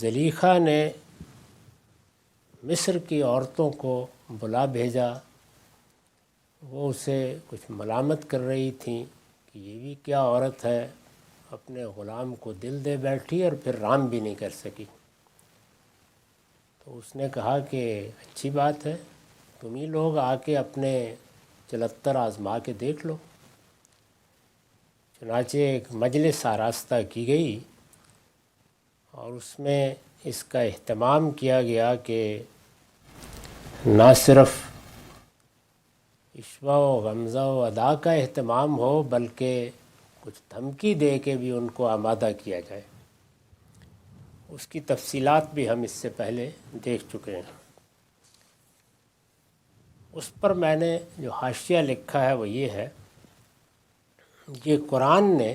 زلیخا نے مصر کی عورتوں کو بلا بھیجا۔ وہ اسے کچھ ملامت کر رہی تھیں کہ یہ بھی کیا عورت ہے، اپنے غلام کو دل دے بیٹھی اور پھر رام بھی نہیں کر سکی۔ تو اس نے کہا کہ اچھی بات ہے، تم ہی لوگ آ کے اپنے چلتر آزما کے دیکھ لو۔ چنانچہ ایک مجلس آراستہ کی گئی اور اس میں اس کا اہتمام کیا گیا کہ نہ صرف عشوہ و غمزہ و ادا کا اہتمام ہو بلکہ کچھ دھمکی دے کے بھی ان کو آمادہ کیا جائے۔ اس کی تفصیلات بھی ہم اس سے پہلے دیکھ چکے ہیں۔ اس پر میں نے جو حاشیہ لکھا ہے وہ یہ ہے کہ قرآن نے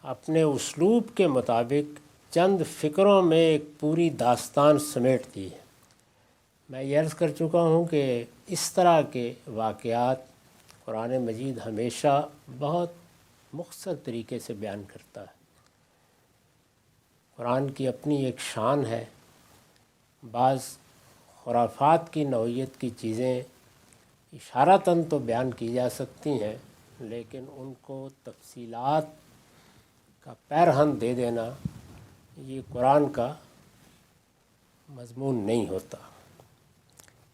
اپنے اسلوب کے مطابق چند فقروں میں ایک پوری داستان سمیٹ دی ہے۔ میں یہ عرض کر چکا ہوں کہ اس طرح کے واقعات قرآن مجید ہمیشہ بہت مختصر طریقے سے بیان کرتا ہے۔ قرآن کی اپنی ایک شان ہے۔ بعض خرافات کی نوعیت کی چیزیں اشارتاً تو بیان کی جا سکتی ہیں، لیکن ان کو تفصیلات کا پیرہن دے دینا یہ قرآن کا مضمون نہیں ہوتا۔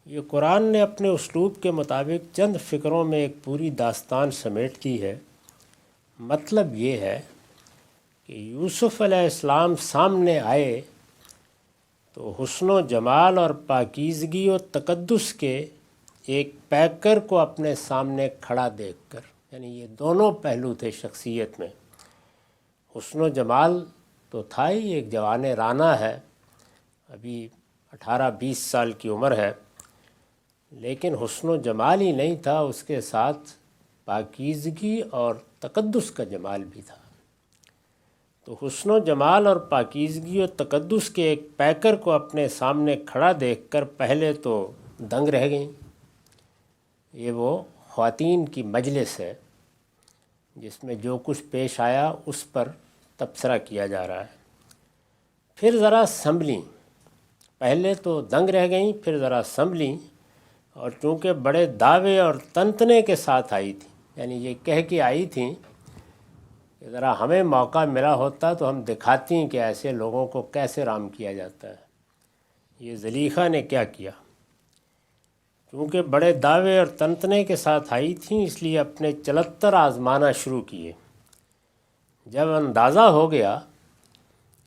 یہ قرآن نے اپنے اسلوب کے مطابق چند فقروں میں ایک پوری داستان سمیٹ دی ہے۔ مطلب یہ ہے کہ یوسف علیہ السلام سامنے آئے تو حسن و جمال اور پاکیزگی و تقدس کے ایک پیکر کو اپنے سامنے کھڑا دیکھ کر، یعنی یہ دونوں پہلو تھے شخصیت میں۔ حسن و جمال تو تھا ہی، ایک جوان رانا ہے، ابھی 18-20 سال کی عمر ہے، لیکن حسن و جمال ہی نہیں تھا، اس کے ساتھ پاکیزگی اور تقدس کا جمال بھی تھا۔ تو حسن و جمال اور پاکیزگی اور تقدس کے ایک پیکر کو اپنے سامنے کھڑا دیکھ کر پہلے تو دنگ رہ گئیں۔ یہ وہ خواتین کی مجلس ہے جس میں جو کچھ پیش آیا اس پر تبصرہ کیا جا رہا ہے۔ پھر ذرا سنبھلیں، پہلے تو دنگ رہ گئیں، پھر ذرا سنبھلیں، اور چونکہ بڑے دعوے اور تنتنے کے ساتھ آئی تھیں، یعنی یہ کہہ کے آئی تھیں کہ ذرا ہمیں موقع ملا ہوتا تو ہم دکھاتی ہیں کہ ایسے لوگوں کو کیسے رام کیا جاتا ہے۔ یہ زلیخا نے کیا کیا؟ چونکہ بڑے دعوے اور تنتنے کے ساتھ آئی تھیں، اس لیے اپنے چلتر آزمانا شروع کیے۔ جب اندازہ ہو گیا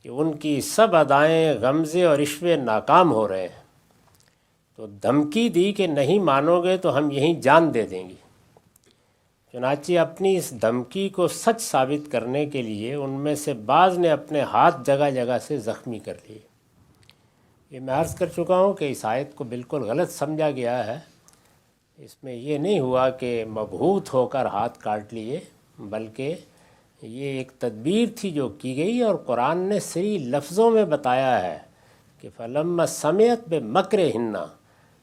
کہ ان کی سب ادائیں غمزے اور عشوے ناکام ہو رہے ہیں تو دھمکی دی کہ نہیں مانو گے تو ہم یہیں جان دے دیں گے۔ چنانچہ اپنی اس دھمکی کو سچ ثابت کرنے کے لیے ان میں سے بعض نے اپنے ہاتھ جگہ جگہ سے زخمی کر لیے۔ یہ میں عرض کر چکا ہوں کہ اس آیت کو بالکل غلط سمجھا گیا ہے۔ اس میں یہ نہیں ہوا کہ مبہوت ہو کر ہاتھ کاٹ لیے، بلکہ یہ ایک تدبیر تھی جو کی گئی، اور قرآن نے صریح لفظوں میں بتایا ہے کہ فَلَمَّا سَمِعَتْ بِمَكْرِهِنَّ،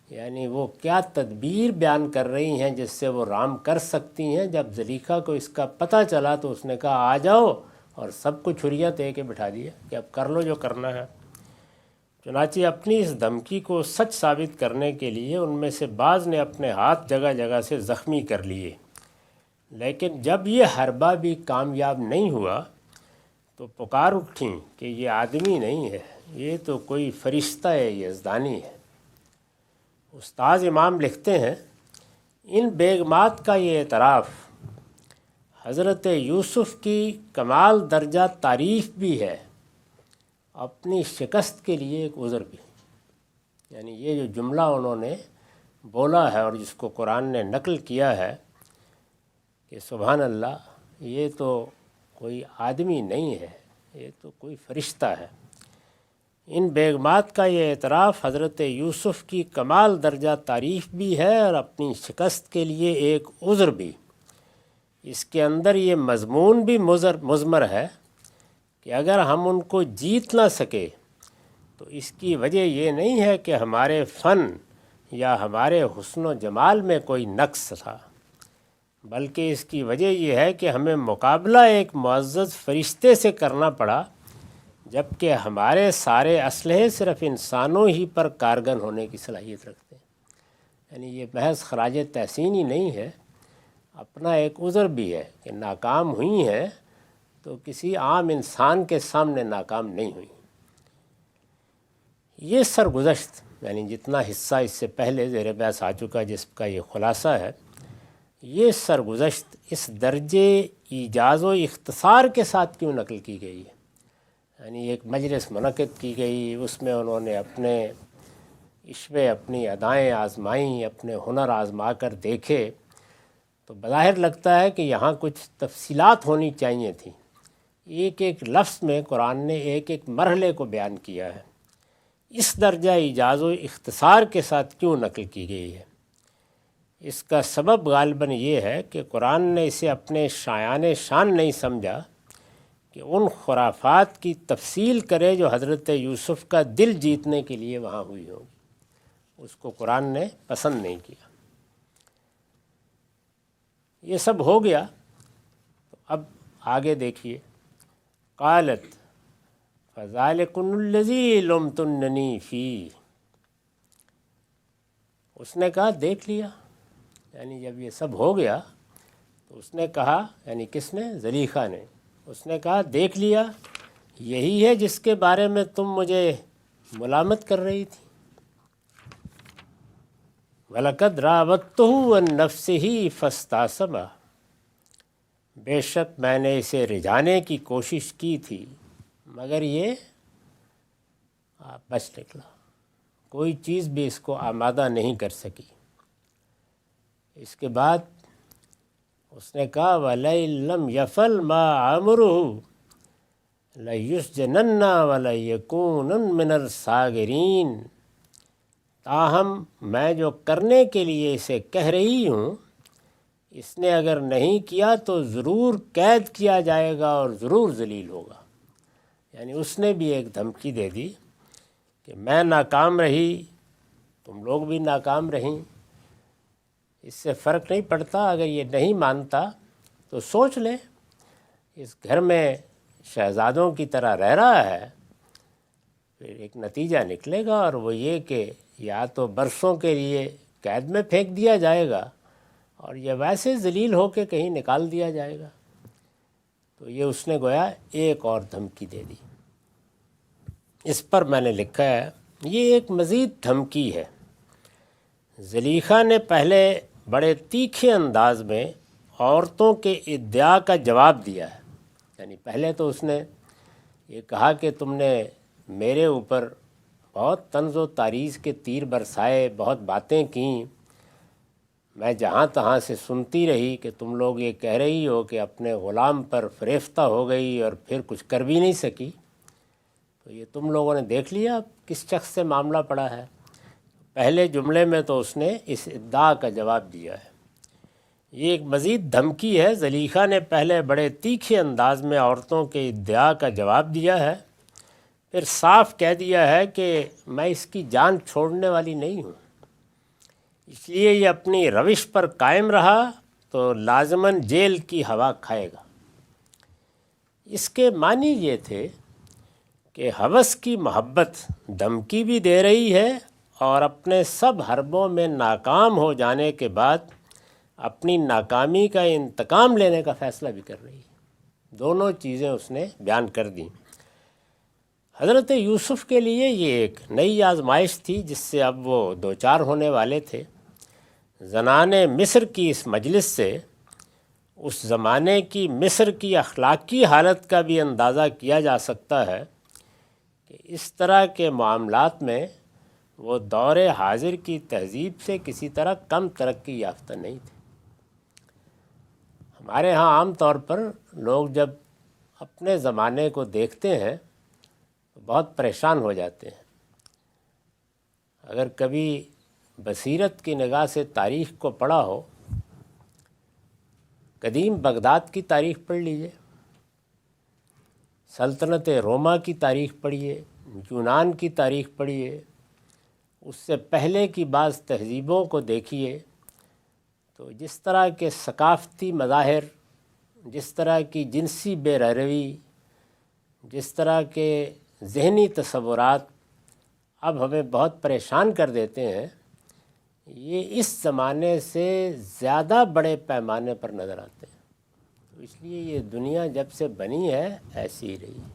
یعنی وہ کیا تدبیر بیان کر رہی ہیں جس سے وہ رام کر سکتی ہیں۔ جب زلیخا کو اس کا پتہ چلا تو اس نے کہا آ جاؤ، اور سب کو چھریاں دے کے بٹھا دیا کہ اب کر لو جو کرنا ہے۔ چنانچہ اپنی اس دھمکی کو سچ ثابت کرنے کے لیے ان میں سے بعض نے اپنے ہاتھ جگہ جگہ سے زخمی کر لیے، لیکن جب یہ حربہ بھی کامیاب نہیں ہوا تو پکار اٹھیں کہ یہ آدمی نہیں ہے، یہ تو کوئی فرشتہ یزدانی ہے۔ استاذ امام لکھتے ہیں ان بیگمات کا یہ اعتراف حضرت یوسف کی کمال درجہ تعریف بھی ہے، اپنی شکست کے لیے ایک عذر بھی۔ یعنی یہ جو جملہ انہوں نے بولا ہے اور جس کو قرآن نے نقل کیا ہے کہ سبحان اللہ، یہ تو کوئی آدمی نہیں ہے، یہ تو کوئی فرشتہ ہے۔ ان بیگمات کا یہ اعتراف حضرت یوسف کی کمال درجہ تعریف بھی ہے اور اپنی شکست کے لیے ایک عذر بھی۔ اس کے اندر یہ مضمون بھی مضمر ہے کہ اگر ہم ان کو جیت نہ سکے تو اس کی وجہ یہ نہیں ہے کہ ہمارے فن یا ہمارے حسن و جمال میں کوئی نقص تھا، بلکہ اس کی وجہ یہ ہے کہ ہمیں مقابلہ ایک معزز فرشتے سے کرنا پڑا جبکہ ہمارے سارے اسلحے صرف انسانوں ہی پر کارگر ہونے کی صلاحیت رکھتے ہیں۔ یعنی یہ محض خراج تحسین ہی نہیں ہے، اپنا ایک عذر بھی ہے کہ ناکام ہوئی ہیں تو کسی عام انسان کے سامنے ناکام نہیں ہوئی۔ یہ سرگزشت یعنی جتنا حصہ اس سے پہلے زیر بحث آ چکا جس کا یہ خلاصہ ہے، یہ سرگزشت اس درجے ایجاز و اختصار کے ساتھ کیوں نقل کی گئی ہے؟ یعنی ایک مجلس منعقد کی گئی، اس میں انہوں نے اپنے عشوے اپنی ادائیں آزمائیں، اپنے ہنر آزما کر دیکھے، تو بظاہر لگتا ہے کہ یہاں کچھ تفصیلات ہونی چاہیے تھیں۔ ایک ایک لفظ میں قرآن نے ایک ایک مرحلے کو بیان کیا ہے، اس درجہ ایجاز و اختصار کے ساتھ کیوں نقل کی گئی ہے؟ اس کا سبب غالباً یہ ہے کہ قرآن نے اسے اپنے شایان شان نہیں سمجھا کہ ان خرافات کی تفصیل کرے جو حضرت یوسف کا دل جیتنے کے لیے وہاں ہوئی ہوگی، اس کو قرآن نے پسند نہیں کیا۔ یہ سب ہو گیا، تو اب آگے دیکھیے، قالت فذلکن الذی لمتننی فیہ، اس نے کہا دیکھ لیا، یعنی جب یہ سب ہو گیا تو اس نے کہا، یعنی کس نے؟ زلیخا نے، اس نے کہا دیکھ لیا، یہی ہے جس کے بارے میں تم مجھے ملامت کر رہی تھی۔ وَلَقَدْ رَاوَدتُّهُ عَن نَفْسِهِ فَاسْتَعْصَمَ، بے شک میں نے اسے رجھانے کی کوشش کی تھی مگر یہ بچ نکلا، کوئی چیز بھی اس کو آمادہ نہیں کر سکی۔ اس کے بعد اس نے کہا وَلَئِن لَّمْ يَفْعَلْ مَا عَمُرُهُ لَيُسْجَنَنَّ وَلَيَكُونَنَّ مِنَ الصَّاغِرِينَ، تاہم میں جو کرنے کے لیے اسے کہہ رہی ہوں، اس نے اگر نہیں کیا تو ضرور قید کیا جائے گا اور ضرور ذلیل ہوگا۔ یعنی اس نے بھی ایک دھمکی دے دی کہ میں ناکام رہی، تم لوگ بھی ناکام رہیں، اس سے فرق نہیں پڑتا، اگر یہ نہیں مانتا تو سوچ لے، اس گھر میں شہزادوں کی طرح رہ رہا ہے، پھر ایک نتیجہ نکلے گا، اور وہ یہ کہ یا تو برسوں کے لیے قید میں پھینک دیا جائے گا اور یہ ویسے ذلیل ہو کے کہیں نکال دیا جائے گا۔ تو یہ اس نے گویا ایک اور دھمکی دے دی۔ اس پر میں نے لکھا ہے یہ ایک مزید دھمکی ہے۔ زلیخا نے پہلے بڑے تیکھے انداز میں عورتوں کے ادعا کا جواب دیا ہے، یعنی پہلے تو اس نے یہ کہا کہ تم نے میرے اوپر بہت طنز و تاریض کے تیر برسائے، بہت باتیں کیں، میں جہاں تہاں سے سنتی رہی کہ تم لوگ یہ کہہ رہی ہو کہ اپنے غلام پر فریفتہ ہو گئی اور پھر کچھ کر بھی نہیں سکی، تو یہ تم لوگوں نے دیکھ لیا کس شخص سے معاملہ پڑا ہے۔ پہلے جملے میں تو اس نے اس ادعا کا جواب دیا ہے۔ یہ ایک مزید دھمکی ہے، زلیخا نے پہلے بڑے تیکھے انداز میں عورتوں کے ادعا کا جواب دیا ہے، پھر صاف کہہ دیا ہے کہ میں اس کی جان چھوڑنے والی نہیں ہوں، اس لیے یہ اپنی روش پر قائم رہا تو لازماً جیل کی ہوا کھائے گا۔ اس کے معنی یہ تھے کہ ہوس کی محبت دھمکی بھی دے رہی ہے اور اپنے سب حربوں میں ناکام ہو جانے کے بعد اپنی ناکامی کا انتقام لینے کا فیصلہ بھی کر رہی ہے۔ دونوں چیزیں اس نے بیان کر دیں۔ حضرت یوسف کے لیے یہ ایک نئی آزمائش تھی جس سے اب وہ دوچار ہونے والے تھے۔ زنان مصر کی اس مجلس سے اس زمانے کی مصر کی اخلاقی حالت کا بھی اندازہ کیا جا سکتا ہے کہ اس طرح کے معاملات میں وہ دور حاضر کی تہذیب سے کسی طرح کم ترقی یافتہ نہیں تھے۔ ہمارے ہاں عام طور پر لوگ جب اپنے زمانے کو دیکھتے ہیں تو بہت پریشان ہو جاتے ہیں۔ اگر کبھی بصیرت کی نگاہ سے تاریخ کو پڑھا ہو، قدیم بغداد کی تاریخ پڑھ لیجئے، سلطنت روما کی تاریخ پڑھیے، یونان کی تاریخ پڑھیے، اس سے پہلے کی بعض تہذیبوں کو دیکھیے، تو جس طرح کے ثقافتی مظاہر، جس طرح کی جنسی بے روی، جس طرح کے ذہنی تصورات اب ہمیں بہت پریشان کر دیتے ہیں، یہ اس زمانے سے زیادہ بڑے پیمانے پر نظر آتے ہیں۔ تو اس لیے یہ دنیا جب سے بنی ہے ایسی ہی رہی ہے۔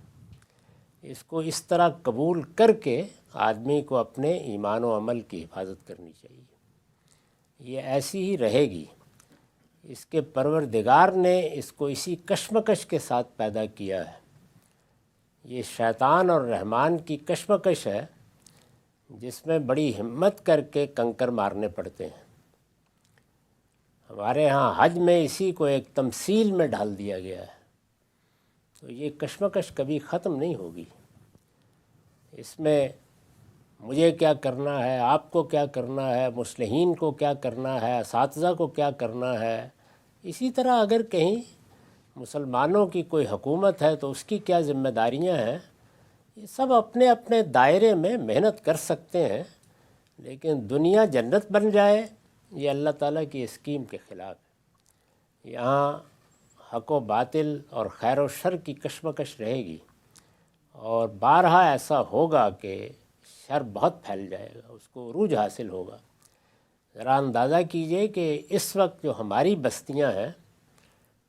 اس کو اس طرح قبول کر کے آدمی کو اپنے ایمان و عمل کی حفاظت کرنی چاہیے۔ یہ ایسی ہی رہے گی۔ اس کے پروردگار نے اس کو اسی کشمکش کے ساتھ پیدا کیا ہے۔ یہ شیطان اور رحمان کی کشمکش ہے، جس میں بڑی ہمت کر کے کنکر مارنے پڑتے ہیں۔ ہمارے ہاں حج میں اسی کو ایک تمثیل میں ڈال دیا گیا ہے۔ تو یہ کشمکش کبھی ختم نہیں ہوگی۔ اس میں مجھے کیا کرنا ہے، آپ کو کیا کرنا ہے، مصلحین کو کیا کرنا ہے، اساتذہ کو کیا کرنا ہے۔ اسی طرح اگر کہیں مسلمانوں کی کوئی حکومت ہے تو اس کی کیا ذمہ داریاں ہیں، یہ سب اپنے اپنے دائرے میں محنت کر سکتے ہیں، لیکن دنیا جنت بن جائے یہ اللہ تعالیٰ کی اسکیم کے خلاف ہے۔ یہاں حق و باطل اور خیر و شر کی کشمکش رہے گی، اور بارہا ایسا ہوگا کہ شر بہت پھیل جائے گا، اس کو عروج حاصل ہوگا۔ ذرا اندازہ کیجئے کہ اس وقت جو ہماری بستیاں ہیں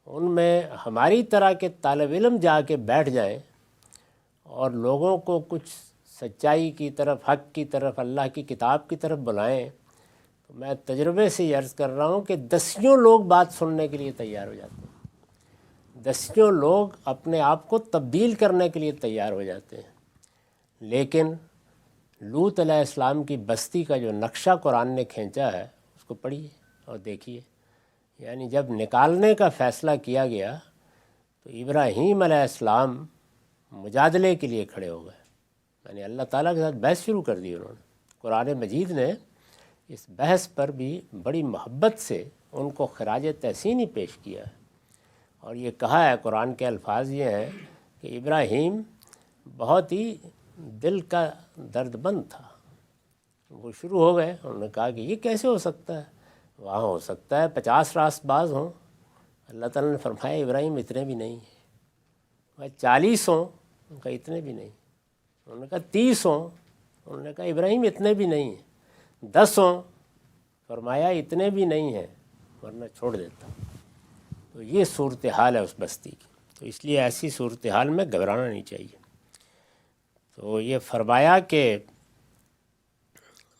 ان میں ہماری طرح کے طالب علم جا کے بیٹھ جائیں اور لوگوں کو کچھ سچائی کی طرف، حق کی طرف، اللہ کی کتاب کی طرف بلائیں، تو میں تجربے سے یہ عرض کر رہا ہوں کہ دسیوں لوگ بات سننے کے لیے تیار ہو جاتے ہیں، دسیوں لوگ اپنے آپ کو تبدیل کرنے کے لیے تیار ہو جاتے ہیں۔ لیکن لوط علیہ السلام کی بستی کا جو نقشہ قرآن نے کھینچا ہے اس کو پڑھیے اور دیکھیے۔ یعنی جب نکالنے کا فیصلہ کیا گیا تو ابراہیم علیہ السلام مجادلے کے لیے کھڑے ہو گئے، یعنی اللہ تعالیٰ کے ساتھ بحث شروع کر دی انہوں نے۔ قرآن مجید نے اس بحث پر بھی بڑی محبت سے ان کو خراج تحسین ہی پیش کیا ہے، اور یہ کہا ہے، قرآن کے الفاظ یہ ہیں کہ ابراہیم بہت ہی دل کا درد مند تھا۔ وہ شروع ہو گئے، انہوں نے کہا کہ یہ کیسے ہو سکتا ہے، وہاں ہو سکتا ہے 50 راست باز ہوں۔ اللہ تعالیٰ نے فرمایا ابراہیم اتنے بھی نہیں ہیں، 40 ہوں، ان کا اتنے بھی نہیں، انہوں نے کہا 30 ہوں، انہوں نے کہا ابراہیم اتنے بھی نہیں ہیں، 10 ہوں، فرمایا اتنے بھی نہیں ہیں ورنہ چھوڑ دیتا۔ تو یہ صورتحال ہے اس بستی کی، تو اس لیے ایسی صورتحال میں گھبرانا نہیں چاہیے۔ تو یہ فرمایا کہ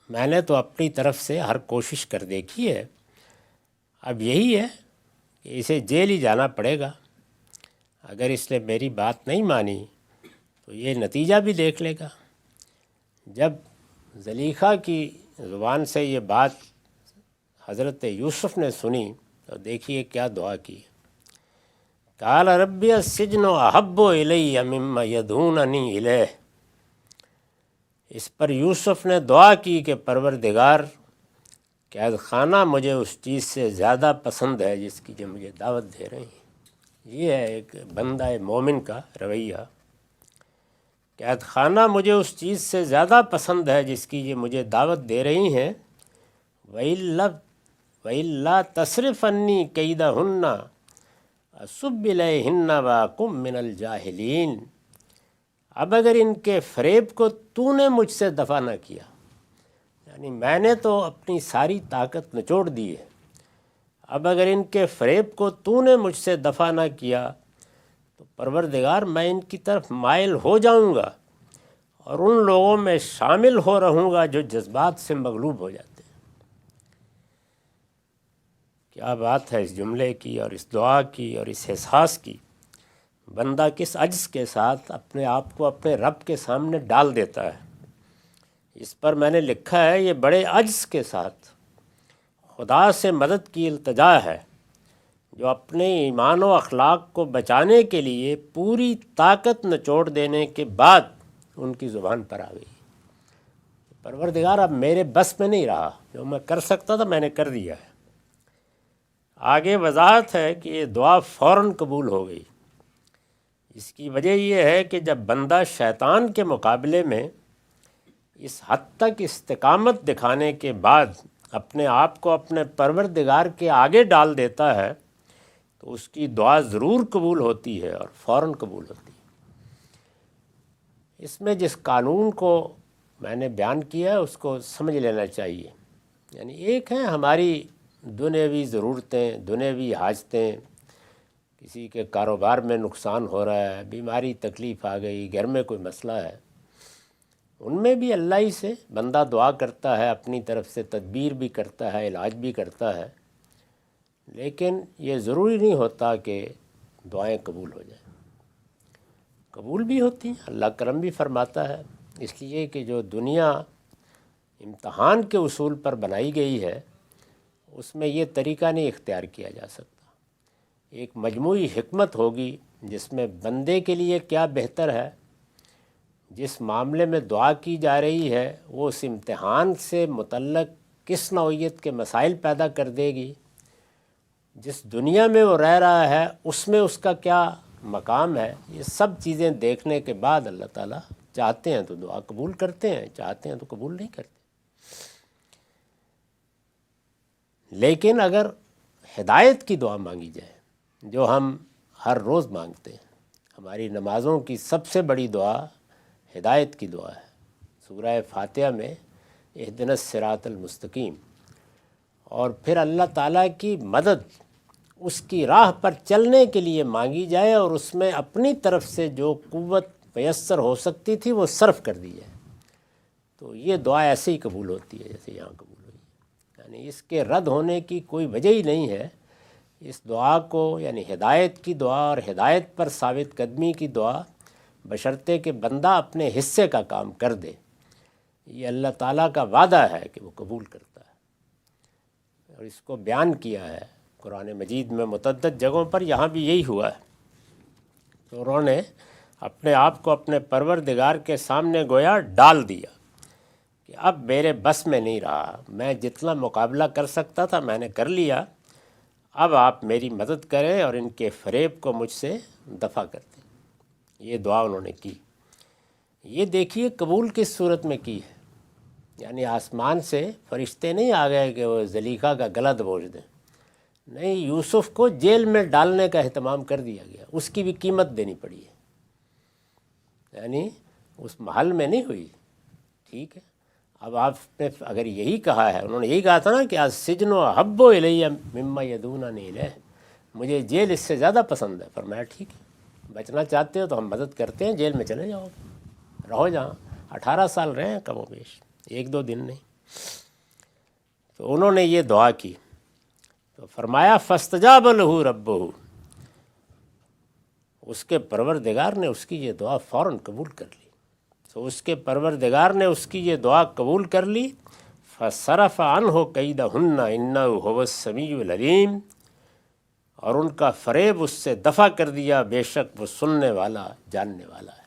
میں نے تو اپنی طرف سے ہر کوشش کر دیکھی ہے، اب یہی ہے کہ اسے جیل ہی جانا پڑے گا۔ اگر اس نے میری بات نہیں مانی تو یہ نتیجہ بھی دیکھ لے گا۔ جب زلیخا کی زبان سے یہ بات حضرت یوسف نے سنی تو دیکھیے کیا دعا کی۔ قال ربی السجن احب الی مما یدعوننی الیہ۔ اس پر یوسف نے دعا کی کہ پروردگار، قید خانہ مجھے اس چیز سے زیادہ پسند ہے جس کی جو مجھے دعوت دے رہی ہیں۔ یہ ہے ایک بندہ مومن کا رویہ۔ قید خانہ مجھے اس چیز سے زیادہ پسند ہے جس کی یہ مجھے دعوت دے رہی ہیں۔ وَإِلَّا تَصْرِفْ عَنِّي كَيْدَهُنَّ أَصُبْ إِلَيْهِنَّ وَأَكُن مِّنَ الْجَاهِلِينَ۔ اب اگر ان کے فریب کو تو نے مجھ سے دفع نہ کیا، یعنی میں نے تو اپنی ساری طاقت نچوڑ دی ہے، اب اگر ان کے فریب کو تو نے مجھ سے دفع نہ کیا تو پروردگار میں ان کی طرف مائل ہو جاؤں گا اور ان لوگوں میں شامل ہو رہوں گا جو جذبات سے مغلوب ہو جاتے ہیں۔ کیا بات ہے اس جملے کی اور اس دعا کی اور اس احساس کی۔ بندہ کس عجز کے ساتھ اپنے آپ کو اپنے رب کے سامنے ڈال دیتا ہے۔ اس پر میں نے لکھا ہے، یہ بڑے عجز کے ساتھ خدا سے مدد کی التجا ہے، جو اپنے ایمان و اخلاق کو بچانے کے لیے پوری طاقت نچوڑ دینے کے بعد ان کی زبان پر آ گئی۔ پروردگار اب میرے بس میں نہیں رہا، جو میں کر سکتا تھا میں نے کر دیا ہے۔ آگے وضاحت ہے کہ یہ دعا فوراً قبول ہو گئی۔ اس کی وجہ یہ ہے کہ جب بندہ شیطان کے مقابلے میں اس حد تک استقامت دکھانے کے بعد اپنے آپ کو اپنے پروردگار کے آگے ڈال دیتا ہے تو اس کی دعا ضرور قبول ہوتی ہے اور فوراً قبول ہوتی ہے۔ اس میں جس قانون کو میں نے بیان کیا ہے اس کو سمجھ لینا چاہیے. یعنی ایک ہے ہماری دنیاوی ضرورتیں، دنیاوی حاجتیں، کسی کے کاروبار میں نقصان ہو رہا ہے، بیماری تکلیف آ گئی، گھر میں کوئی مسئلہ ہے، ان میں بھی اللہ ہی سے بندہ دعا کرتا ہے، اپنی طرف سے تدبیر بھی کرتا ہے، علاج بھی کرتا ہے، لیکن یہ ضروری نہیں ہوتا کہ دعائیں قبول ہو جائیں. قبول بھی ہوتی ہیں، اللہ کرم بھی فرماتا ہے، اس لیے کہ جو دنیا امتحان کے اصول پر بنائی گئی ہے اس میں یہ طریقہ نہیں اختیار کیا جا سکتا. ایک مجموعی حکمت ہوگی جس میں بندے کے لیے کیا بہتر ہے، جس معاملے میں دعا کی جا رہی ہے وہ اس امتحان سے متعلق کس نوعیت کے مسائل پیدا کر دے گی، جس دنیا میں وہ رہ رہا ہے اس میں اس کا کیا مقام ہے. یہ سب چیزیں دیکھنے کے بعد اللہ تعالیٰ چاہتے ہیں تو دعا قبول کرتے ہیں، چاہتے ہیں تو قبول نہیں کرتے. لیکن اگر ہدایت کی دعا مانگی جائے جو ہم ہر روز مانگتے ہیں، ہماری نمازوں کی سب سے بڑی دعا ہدایت کی دعا ہے. سورہ فاتحہ میں اہدنا الصراط المستقیم، اور پھر اللہ تعالیٰ کی مدد اس کی راہ پر چلنے کے لیے مانگی جائے اور اس میں اپنی طرف سے جو قوت میسر ہو سکتی تھی وہ صرف کر دی جائے، تو یہ دعا ایسے ہی قبول ہوتی ہے جیسے یہاں قبول ہوئی. یعنی اس کے رد ہونے کی کوئی وجہ ہی نہیں ہے. اس دعا کو یعنی ہدایت کی دعا اور ہدایت پر ثابت قدمی کی دعا بشرطے کہ بندہ اپنے حصے کا کام کر دے، یہ اللہ تعالیٰ کا وعدہ ہے کہ وہ قبول کرتا ہے. اور اس کو بیان کیا ہے قرآن مجید میں متعدد جگہوں پر، یہاں بھی یہی ہوا ہے. تو انہوں نے اپنے آپ کو اپنے پروردگار کے سامنے گویا ڈال دیا کہ اب میرے بس میں نہیں رہا، میں جتنا مقابلہ کر سکتا تھا میں نے کر لیا، اب آپ میری مدد کریں اور ان کے فریب کو مجھ سے دفع کر دیں. یہ دعا انہوں نے کی. یہ دیکھیے قبول کس صورت میں کی ہے. یعنی آسمان سے فرشتے نہیں آ گئے کہ وہ زلیخا کا گلا دبوچ دیں، نہیں، یوسف کو جیل میں ڈالنے کا اہتمام کر دیا گیا، اس کی بھی قیمت دینی پڑی ہے. یعنی اس محل میں نہیں ہوئی. ٹھیک ہے، اب آپ نے اگر یہی کہا ہے، انہوں نے یہی کہا تھا نا کہ السجن احب الی مما یدعوننی الیہ، مجھے جیل اس سے زیادہ پسند ہے. فرمایا ٹھیک ہے، بچنا چاہتے ہو تو ہم مدد کرتے ہیں، جیل میں چلے جاؤ، رہو جہاں. 18 سال رہے ہیں کم و بیش، 1-2 دن نہیں. تو انہوں نے یہ دعا کی تو فرمایا فاستجاب لہ ربہ، اس کے پروردگار نے اس کی یہ دعا فوراً قبول کر لی. تو اس کے پروردگار نے اس کی یہ دعا قبول کر لی. فصرف عنہ کیدہن انہ ھو السمیع العلیم، اور ان کا فریب اس سے دفع کر دیا، بے شک وہ سننے والا جاننے والا ہے.